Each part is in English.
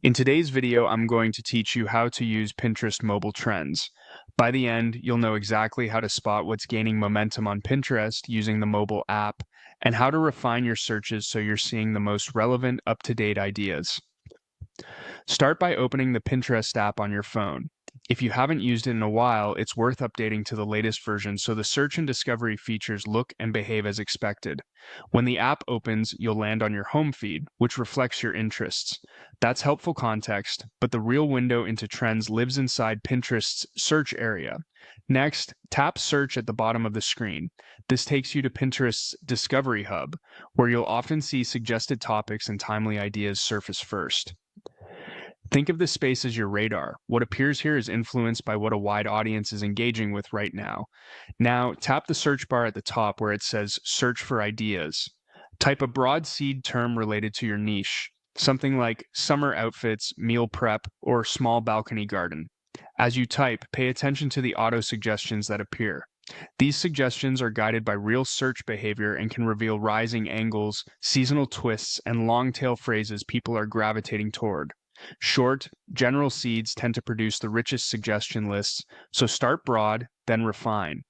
In today's video, I'm going to teach you how to use Pinterest mobile trends. By the end, you'll know exactly how to spot what's gaining momentum on Pinterest using the mobile app and how to refine your searches so you're seeing the most relevant, up-to-date ideas. Start by opening the Pinterest app on your phone. If you haven't used it in a while, it's worth updating to the latest version so the search and discovery features look and behave as expected. When the app opens, you'll land on your home feed, which reflects your interests. That's helpful context, but the real window into trends lives inside Pinterest's search area. Next, tap Search at the bottom of the screen. This takes you to Pinterest's Discovery Hub, where you'll often see suggested topics and timely ideas surface first. Think of this space as your radar. What appears here is influenced by what a wide audience is engaging with right now. Now, tap the search bar at the top where it says Search for Ideas. Type a broad seed term related to your niche, something like summer outfits, meal prep, or small balcony garden. As you type, pay attention to the auto suggestions that appear. These suggestions are guided by real search behavior and can reveal rising angles, seasonal twists, and long tail phrases people are gravitating toward. Short, general seeds tend to produce the richest suggestion lists, so start broad, then refine.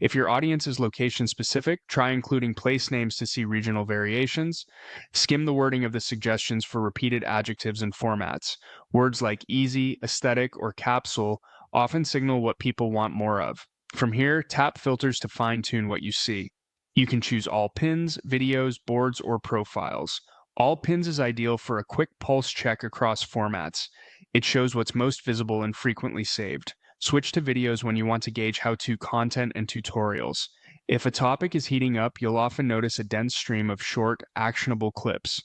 If your audience is location specific, try including place names to see regional variations. Skim the wording of the suggestions for repeated adjectives and formats. Words like easy, aesthetic, or capsule often signal what people want more of. From here, tap filters to fine-tune what you see. You can choose all pins, videos, boards, or profiles. All pins is ideal for a quick pulse check across formats. It shows what's most visible and frequently saved. Switch to videos when you want to gauge how-to content and tutorials. If a topic is heating up, you'll often notice a dense stream of short, actionable clips.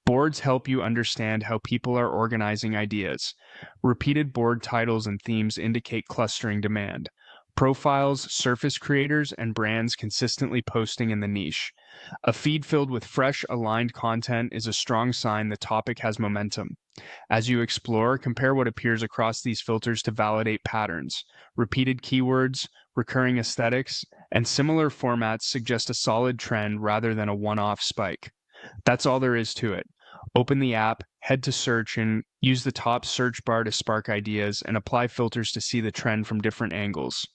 Boards help you understand how people are organizing ideas. Repeated board titles and themes indicate clustering demand. Profiles, surface creators, and brands consistently posting in the niche. A feed filled with fresh, aligned content is a strong sign the topic has momentum. As you explore, compare what appears across these filters to validate patterns. Repeated keywords, recurring aesthetics, and similar formats suggest a solid trend rather than a one-off spike. That's all there is to it. Open the app, head to search, and use the top search bar to spark ideas and apply filters to see the trend from different angles.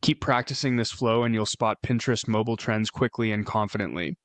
Keep practicing this flow and you'll spot Pinterest mobile trends quickly and confidently.